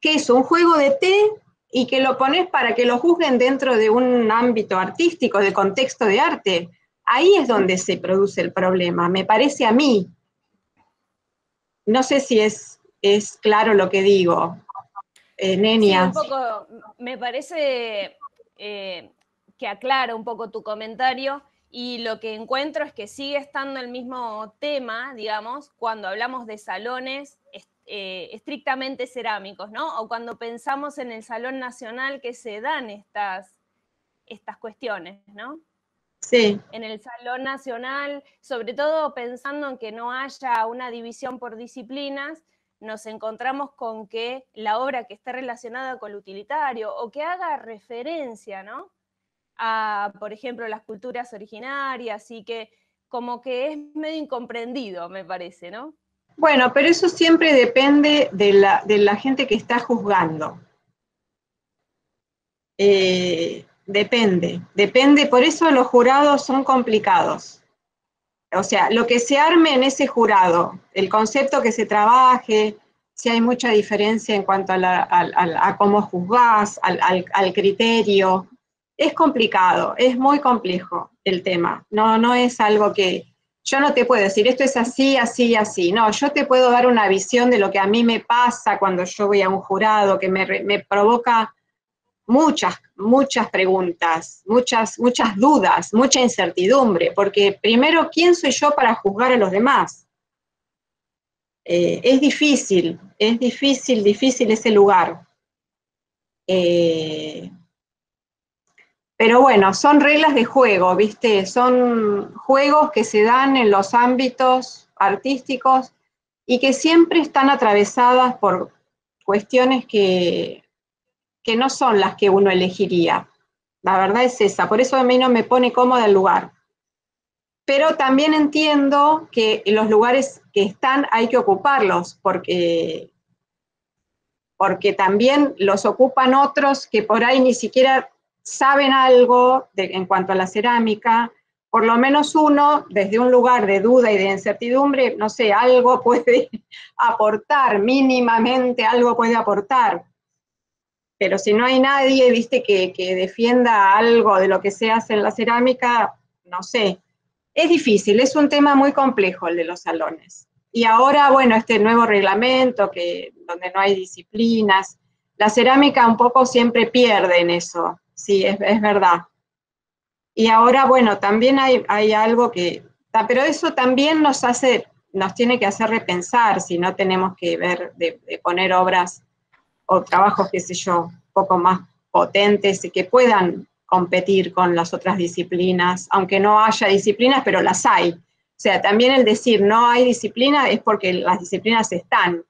que es un juego de té, y que lo pones para que lo juzguen dentro de un ámbito artístico, de contexto de arte. Ahí es donde se produce el problema, me parece a mí. No sé si es claro lo que digo, Nenia. Sí, un poco, me parece que aclara un poco tu comentario, y lo que encuentro es que sigue estando el mismo tema, digamos, cuando hablamos de salones estrictamente cerámicos, ¿no? O cuando pensamos en el Salón Nacional que se dan estas cuestiones, ¿no? Sí. En el Salón Nacional, sobre todo pensando en que no haya una división por disciplinas, nos encontramos con que la obra que esté relacionada con lo utilitario o que haga referencia, ¿no?, a, por ejemplo, las culturas originarias, y que como que es medio incomprendido, me parece, ¿no? Bueno, pero eso siempre depende de la gente que está juzgando. Depende, por eso los jurados son complicados. O sea, lo que se arme en ese jurado, el concepto que se trabaje, si hay mucha diferencia en cuanto a cómo juzgás, al criterio, es complicado, es muy complejo el tema. No es algo que, yo no te puedo decir, esto es así, así, así. No, yo te puedo dar una visión de lo que a mí me pasa cuando yo voy a un jurado, que me provoca muchas preguntas, muchas dudas, mucha incertidumbre, porque primero, ¿quién soy yo para juzgar a los demás? Es difícil ese lugar. Pero bueno, son reglas de juego, ¿viste? Son juegos que se dan en los ámbitos artísticos y que siempre están atravesadas por cuestiones que no son las que uno elegiría. La verdad es esa, por eso a mí no me pone cómoda el lugar. Pero también entiendo que los lugares que están hay que ocuparlos, porque también los ocupan otros que por ahí ni siquiera saben algo en cuanto a la cerámica. Por lo menos uno, desde un lugar de duda y de incertidumbre, no sé, algo puede aportar, mínimamente algo puede aportar. Pero si no hay nadie, viste, que defienda algo de lo que se hace en la cerámica, no sé. Es difícil, es un tema muy complejo el de los salones. Y ahora, bueno, este nuevo reglamento, donde no hay disciplinas, la cerámica un poco siempre pierde en eso, sí, es verdad. Y ahora, bueno, también hay algo que, pero eso también nos tiene que hacer repensar, si no tenemos que ver de poner obras o trabajos, qué sé yo, un poco más potentes y que puedan competir con las otras disciplinas, aunque no haya disciplinas, pero las hay. O sea, también el decir no hay disciplina es porque las disciplinas están.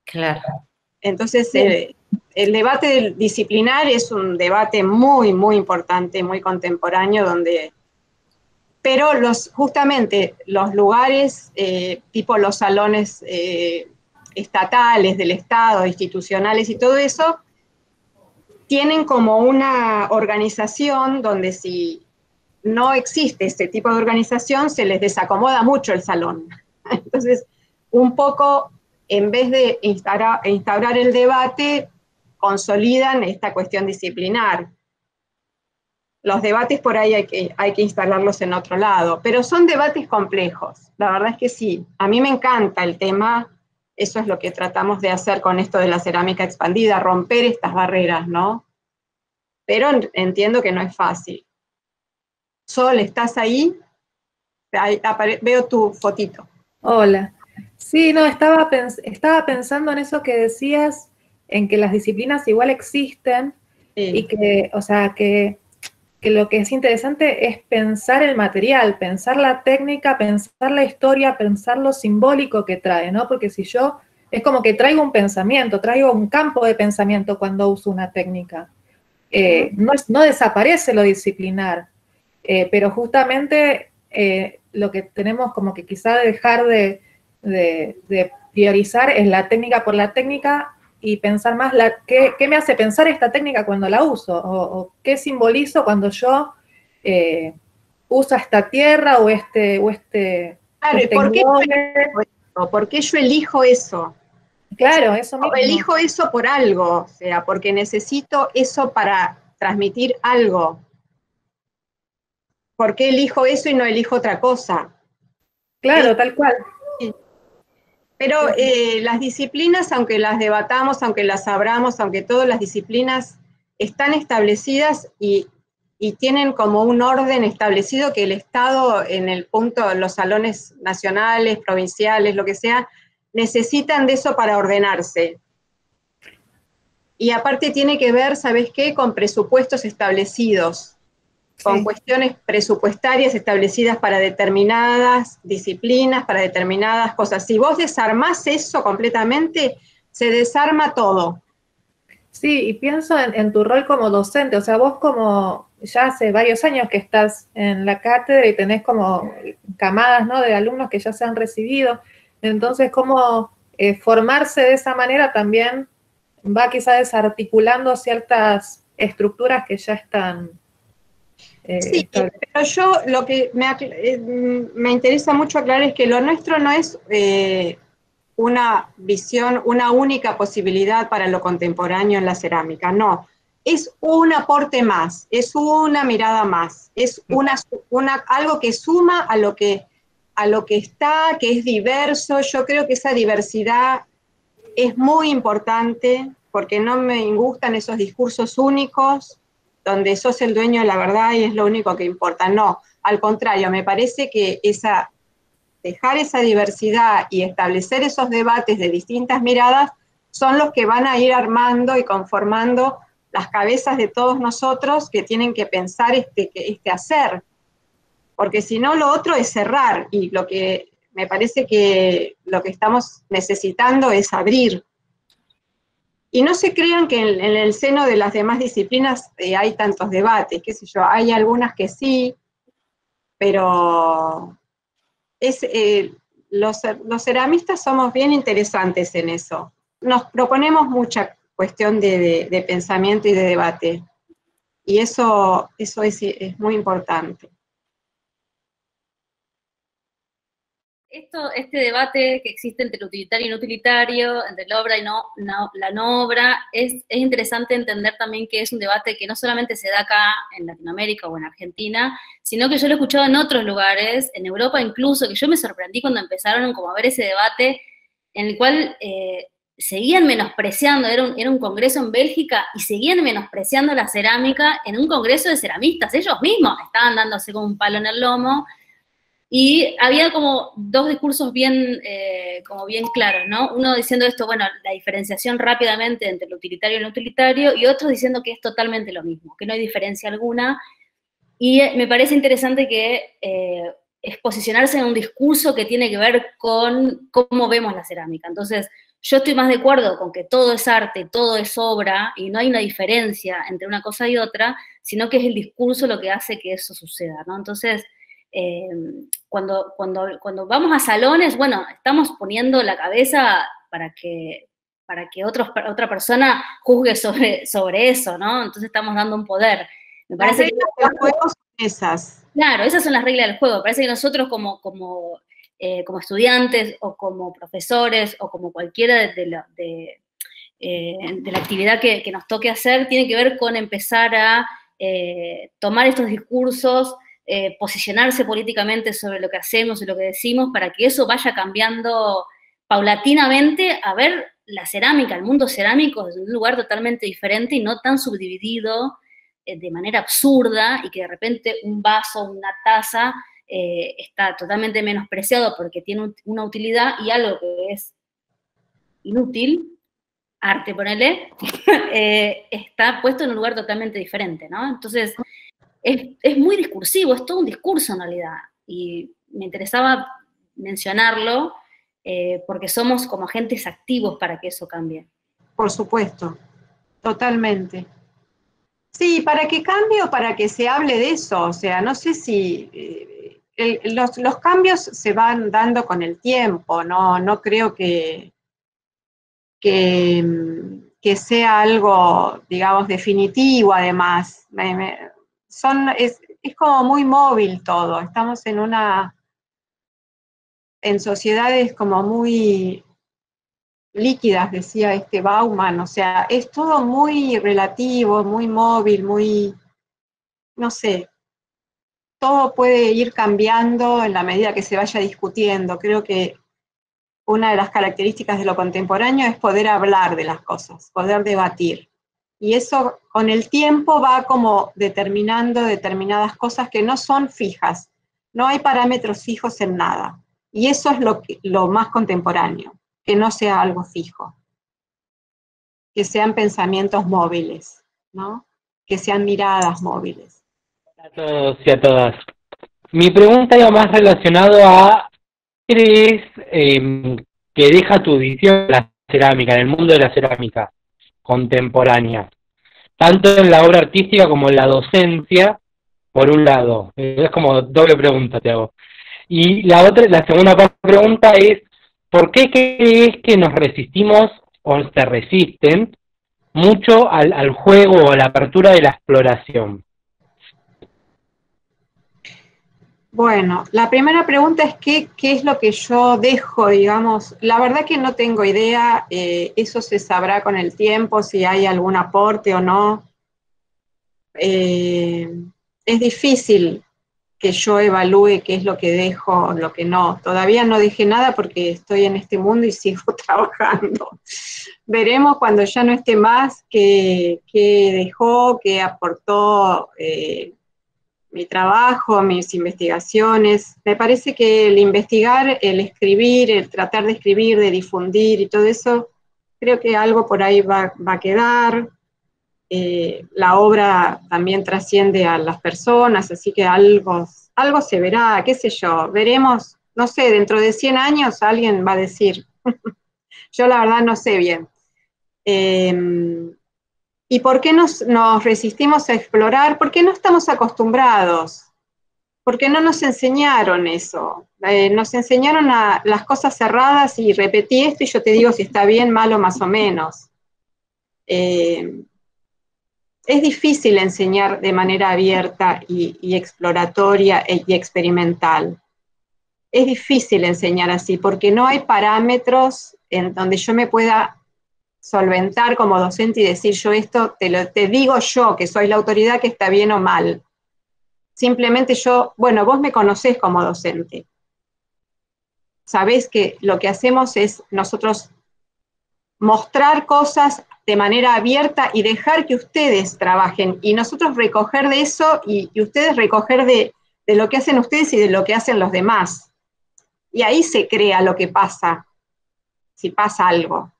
Claro. Entonces, el debate disciplinar es un debate muy, muy importante, muy contemporáneo, pero justamente los lugares, tipo los salones estatales, del Estado, institucionales y todo eso, tienen como una organización donde si no existe este tipo de organización, se les desacomoda mucho el salón. Entonces, un poco, en vez de instaurar el debate, consolidan esta cuestión disciplinar. Los debates por ahí hay que instalarlos en otro lado, pero son debates complejos, la verdad es que sí. A mí me encanta el tema. Eso es lo que tratamos de hacer con esto de la cerámica expandida, romper estas barreras, ¿no? Pero entiendo que no es fácil. Sol, ¿estás ahí? Veo tu fotito. Hola. Sí, no, estaba pensando en eso que decías, en que las disciplinas igual existen, sí. Y que, o sea, que lo que es interesante es pensar el material, pensar la técnica, pensar la historia, pensar lo simbólico que trae, ¿no? Porque si yo, es como que traigo un pensamiento, traigo un campo de pensamiento cuando uso una técnica. No desaparece lo disciplinar, pero justamente lo que tenemos como que quizá dejar de priorizar es la técnica por la técnica y pensar más qué me hace pensar esta técnica cuando la uso, o qué simbolizo cuando yo uso esta tierra o este claro, ¿por qué yo elijo eso? Claro, eso mismo. Elijo eso por algo, o sea, porque necesito eso para transmitir algo. ¿Por qué elijo eso y no elijo otra cosa? Claro, tal cual. Pero las disciplinas, aunque las debatamos, aunque las abramos, aunque todas las disciplinas están establecidas y y tienen como un orden establecido que el Estado, en el punto, los salones nacionales, provinciales, lo que sea, necesitan de eso para ordenarse. Y aparte tiene que ver, ¿sabes qué?, con presupuestos establecidos, con cuestiones presupuestarias establecidas para determinadas disciplinas, para determinadas cosas. Si vos desarmás eso completamente, se desarma todo. Sí, y pienso en tu rol como docente, o sea, vos como ya hace varios años que estás en la cátedra y tenés como camadas, ¿no?, de alumnos que ya se han recibido, entonces cómo formarse de esa manera también va quizá desarticulando ciertas estructuras que ya están sí, pero yo lo que me interesa mucho aclarar es que lo nuestro no es una visión, una única posibilidad para lo contemporáneo en la cerámica, no. Es un aporte más, es una mirada más, es algo que suma a lo que está, que es diverso. Yo creo que esa diversidad es muy importante, porque no me gustan esos discursos únicos, donde sos el dueño de la verdad y es lo único que importa. No, al contrario, me parece que dejar esa diversidad y establecer esos debates de distintas miradas son los que van a ir armando y conformando las cabezas de todos nosotros que tienen que pensar este hacer. Porque si no, lo otro es cerrar, y lo que me parece que lo que estamos necesitando es abrir. Y no se crean que en el seno de las demás disciplinas hay tantos debates, qué sé yo, hay algunas que sí, pero los ceramistas somos bien interesantes en eso. Nos proponemos mucha cuestión de pensamiento y de debate, y eso es muy importante. Este debate que existe entre lo utilitario y no utilitario, entre la obra y la no obra, es interesante entender también que es un debate que no solamente se da acá en Latinoamérica o en Argentina, sino que yo lo he escuchado en otros lugares, en Europa incluso, que yo me sorprendí cuando empezaron como a ver ese debate en el cual seguían menospreciando, era un congreso en Bélgica, y seguían menospreciando la cerámica en un congreso de ceramistas, ellos mismos estaban dándose como un palo en el lomo. Y había como dos discursos bien claros, ¿no? Uno diciendo esto, bueno, la diferenciación rápidamente entre lo utilitario y lo utilitario, y otros diciendo que es totalmente lo mismo, que no hay diferencia alguna. Y me parece interesante que es posicionarse en un discurso que tiene que ver con cómo vemos la cerámica. Entonces, yo estoy más de acuerdo con que todo es arte, todo es obra, y no hay una diferencia entre una cosa y otra, sino que es el discurso lo que hace que eso suceda, ¿no? Entonces, cuando vamos a salones, bueno, estamos poniendo la cabeza para que otra persona juzgue sobre eso, ¿no? Entonces estamos dando un poder. Me parece las reglas del juego son esas. Claro, esas son las reglas del juego. Parece que nosotros como estudiantes o como profesores o como cualquiera de la actividad que nos toque hacer, tiene que ver con empezar a tomar estos discursos, posicionarse políticamente sobre lo que hacemos y lo que decimos, para que eso vaya cambiando paulatinamente, a ver la cerámica, el mundo cerámico desde un lugar totalmente diferente y no tan subdividido de manera absurda, y que de repente un vaso, una taza, está totalmente menospreciado porque tiene una utilidad, y algo que es inútil, arte, ponele, está puesto en un lugar totalmente diferente, ¿no? Entonces, es muy discursivo, es todo un discurso en realidad, y me interesaba mencionarlo porque somos como agentes activos para que eso cambie. Por supuesto, totalmente. Sí, para que cambie o para que se hable de eso, o sea, no sé si los cambios se van dando con el tiempo, no creo que sea algo, digamos, definitivo. Además, es como muy móvil todo, estamos en sociedades como muy líquidas, decía Bauman, o sea, es todo muy relativo, muy móvil, muy, no sé, todo puede ir cambiando en la medida que se vaya discutiendo. Creo que una de las características de lo contemporáneo es poder hablar de las cosas, poder debatir. Y eso con el tiempo va como determinando determinadas cosas que no son fijas. No hay parámetros fijos en nada. Y eso es lo más contemporáneo, que no sea algo fijo. Que sean pensamientos móviles, ¿no? Que sean miradas móviles. A todos y a todas. Mi pregunta iba más relacionado a ¿crees que deja tu visión de la cerámica, en el mundo de la cerámica contemporánea, tanto en la obra artística como en la docencia, por un lado? Es como doble pregunta te hago. Y la segunda pregunta es, ¿por qué crees que nos resistimos o se resisten mucho al juego o a la apertura de la exploración? Bueno, la primera pregunta es ¿qué es lo que yo dejo, digamos? La verdad que no tengo idea, eso se sabrá con el tiempo, si hay algún aporte o no. Es difícil que yo evalúe qué es lo que dejo, lo que no. Todavía no dejé nada porque estoy en este mundo y sigo trabajando. Veremos cuando ya no esté más qué dejó, qué aportó mi trabajo, mis investigaciones. Me parece que el investigar, el escribir, el tratar de escribir, de difundir y todo eso, creo que algo por ahí va a quedar. La obra también trasciende a las personas, así que algo se verá, qué sé yo, veremos, no sé, dentro de 100 años alguien va a decir, yo la verdad no sé bien. ¿Y por qué nos resistimos a explorar? Porque no estamos acostumbrados, porque no nos enseñaron eso, nos enseñaron a las cosas cerradas y repetí esto y yo te digo si está bien, mal o más o menos. Es difícil enseñar de manera abierta y exploratoria y experimental. Es difícil enseñar así, porque no hay parámetros en donde yo me pueda solventar como docente y decir yo esto, te digo yo, que soy la autoridad, que está bien o mal. Simplemente yo, bueno, vos me conocés como docente. Sabés que lo que hacemos es nosotros mostrar cosas de manera abierta y dejar que ustedes trabajen, y nosotros recoger de eso y ustedes recoger de lo que hacen ustedes y de lo que hacen los demás. Y ahí se crea lo que pasa, si pasa algo.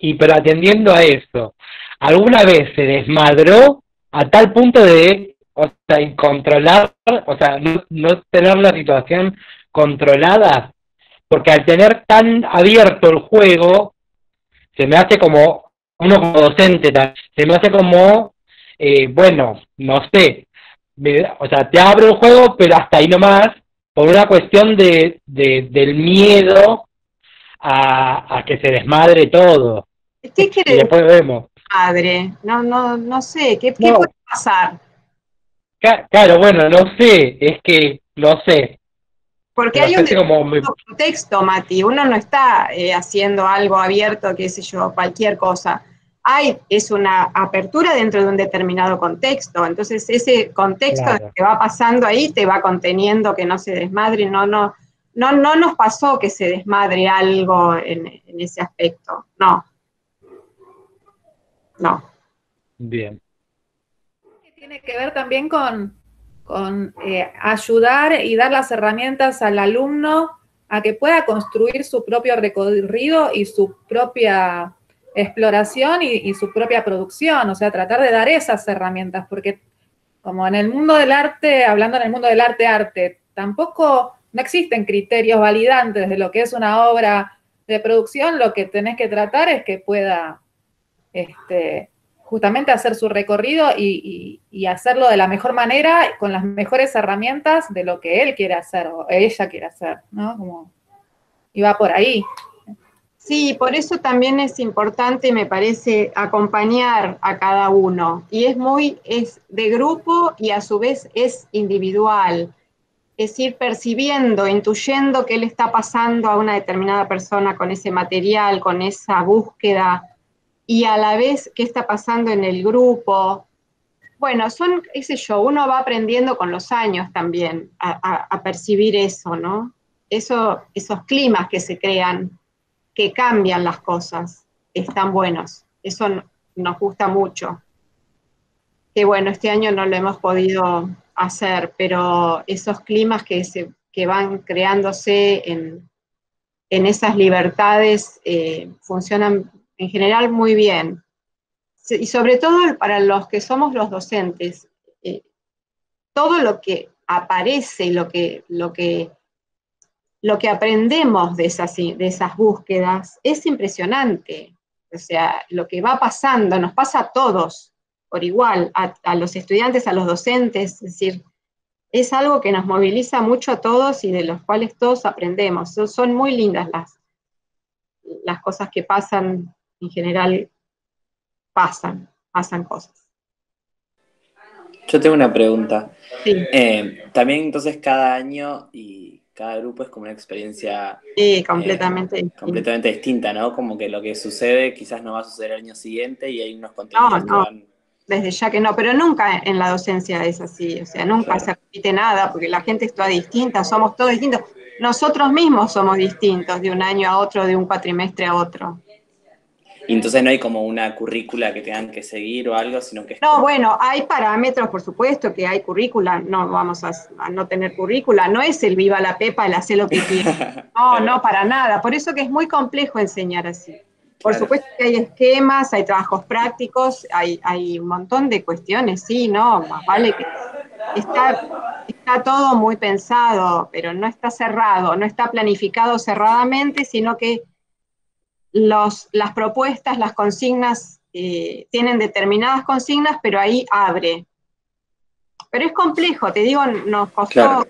Y pero atendiendo a eso, ¿alguna vez se desmadró a tal punto de, o sea, incontrolar, o sea, no tener la situación controlada? Porque al tener tan abierto el juego, se me hace como, uno como docente, se me hace como, bueno, no sé, o sea, te abro el juego, pero hasta ahí nomás, por una cuestión del miedo a que se desmadre todo. ¿Qué quiere decir vemos? Madre? No sé, ¿qué puede pasar? Claro, bueno, no sé, es que no sé. Porque hay un contexto, Mati, uno no está haciendo algo abierto, qué sé yo, cualquier cosa. Es una apertura dentro de un determinado contexto, entonces ese contexto que va pasando ahí te va conteniendo que no se desmadre, no nos pasó que se desmadre algo en ese aspecto, no. Bien. Tiene que ver también con ayudar y dar las herramientas al alumno a que pueda construir su propio recorrido y su propia exploración y su propia producción, o sea, tratar de dar esas herramientas, porque como en el mundo del arte, hablando en el mundo del arte, tampoco no existen criterios validantes de lo que es una obra de producción. Lo que tenés que tratar es que pueda justamente hacer su recorrido y hacerlo de la mejor manera, con las mejores herramientas de lo que él quiere hacer o ella quiere hacer, ¿no? Y va por ahí. Sí, por eso también es importante, me parece, acompañar a cada uno. Y es de grupo y a su vez es individual. Es ir percibiendo, intuyendo qué le está pasando a una determinada persona con ese material, con esa búsqueda, y a la vez qué está pasando en el grupo. Bueno, qué sé yo, uno va aprendiendo con los años también a percibir eso, ¿no? Esos climas que se crean, que cambian las cosas, están buenos. Eso nos gusta mucho. Que bueno, este año no lo hemos podido hacer, pero esos climas que van creándose en esas libertades funcionan en general muy bien. Y sobre todo para los que somos los docentes, todo lo que aparece y lo que aprendemos de esas búsquedas es impresionante. O sea, lo que va pasando nos pasa a todos por igual, a los estudiantes, a los docentes, es decir, es algo que nos moviliza mucho a todos y de los cuales todos aprendemos. Son muy lindas las cosas que pasan, en general pasan cosas. Yo tengo una pregunta. Sí. También entonces cada año y cada grupo es como una experiencia completamente distinta, ¿no? Como que lo que sucede quizás no va a suceder el año siguiente y hay unos contenidos que van... Desde ya que no, pero nunca en la docencia es así, o sea, nunca se repite nada, porque la gente está distinta, somos todos distintos. Nosotros mismos somos distintos de un año a otro, de un cuatrimestre a otro. Y entonces no hay como una currícula que tengan que seguir o algo, sino que es No, bueno, hay parámetros, por supuesto que hay currícula, no vamos a no tener currícula, no es el viva la pepa, el hacer lo que quiera. No, para nada, por eso que es muy complejo enseñar así. Por supuesto que hay esquemas, hay trabajos prácticos, hay un montón de cuestiones, sí, no, más vale que está todo muy pensado, pero no está cerrado, no está planificado cerradamente, sino que las propuestas, las consignas, tienen determinadas consignas, pero ahí abre. Pero es complejo, te digo, nos costó,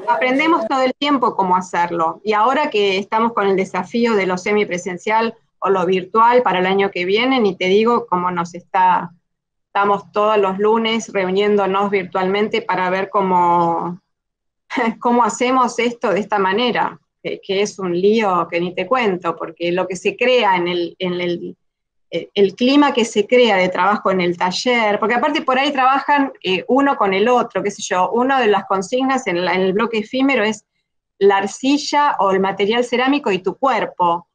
aprendemos todo el tiempo cómo hacerlo, y ahora que estamos con el desafío de lo semipresencial o lo virtual para el año que viene, ni te digo cómo estamos todos los lunes reuniéndonos virtualmente para ver cómo hacemos esto de esta manera, que es un lío que ni te cuento, porque lo que se crea el clima que se crea de trabajo en el taller, porque aparte por ahí trabajan uno con el otro, qué sé yo, una de las consignas en el bloque efímero es la arcilla o el material cerámico y tu cuerpo,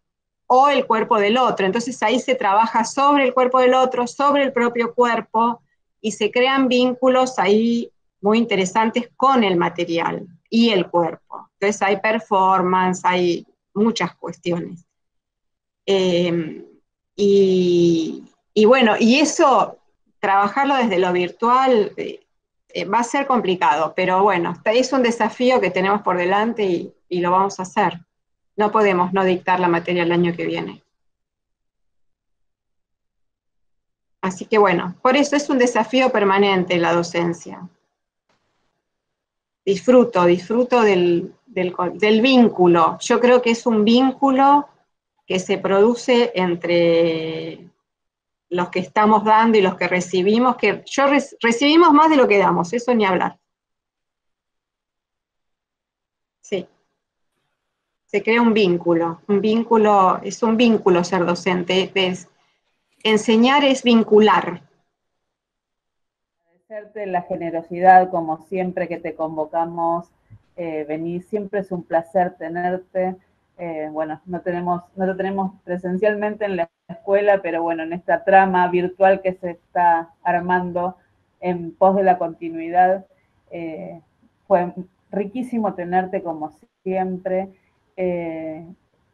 o el cuerpo del otro. Entonces ahí se trabaja sobre el cuerpo del otro, sobre el propio cuerpo, y se crean vínculos ahí muy interesantes con el material y el cuerpo. Entonces hay performance, hay muchas cuestiones. Y bueno, y eso, trabajarlo desde lo virtual va a ser complicado, pero bueno, es un desafío que tenemos por delante y lo vamos a hacer. No podemos no dictar la materia el año que viene. Así que bueno, por eso es un desafío permanente la docencia. Disfruto del vínculo. Yo creo que es un vínculo que se produce entre los que estamos dando y los que recibimos, que recibimos más de lo que damos, eso ni hablar. Sí. Se crea un vínculo, es un vínculo ser docente, enseñar es vincular. Agradecerte la generosidad, como siempre que te convocamos, venís, siempre es un placer tenerte. Bueno, no te tenemos presencialmente en la escuela, pero bueno, en esta trama virtual que se está armando en pos de la continuidad, fue riquísimo tenerte como siempre.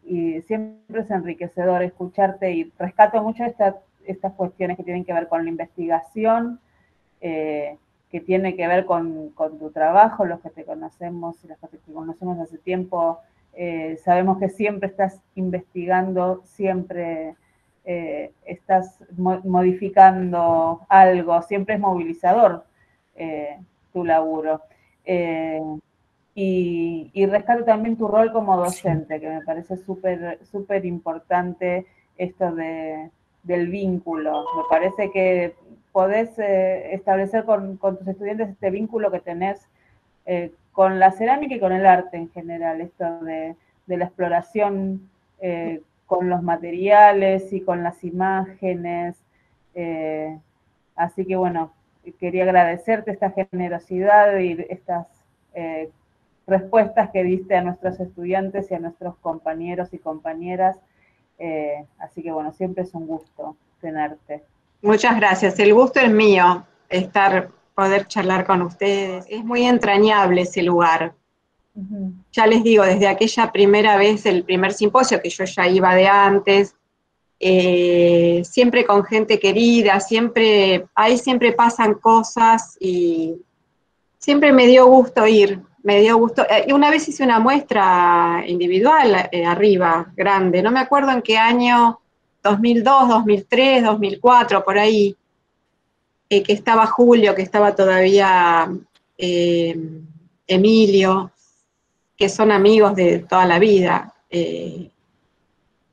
Y siempre es enriquecedor escucharte y rescato mucho estas cuestiones que tienen que ver con la investigación, que tiene que ver con tu trabajo, los que te conocemos y los que te conocemos hace tiempo, sabemos que siempre estás investigando, siempre estás modificando algo, siempre es movilizador tu laburo. Y rescato también tu rol como docente, que me parece súper importante esto del vínculo. Me parece que podés establecer con tus estudiantes este vínculo que tenés con la cerámica y con el arte en general, esto de la exploración con los materiales y con las imágenes. Así que bueno, quería agradecerte esta generosidad y estas respuestas que diste a nuestros estudiantes y a nuestros compañeros y compañeras. Así que bueno, siempre es un gusto tenerte. Muchas gracias, el gusto es mío, poder charlar con ustedes. Es muy entrañable ese lugar. Ya les digo, desde aquella primera vez, el primer simposio, que yo ya iba de antes, siempre con gente querida, ahí siempre pasan cosas y siempre me dio gusto ir, y una vez hice una muestra individual arriba, grande, no me acuerdo en qué año, 2002, 2003, 2004, por ahí, que estaba Julio, que estaba todavía Emilio, que son amigos de toda la vida.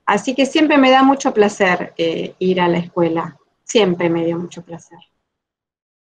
Así que siempre me da mucho placer ir a la escuela, siempre me dio mucho placer.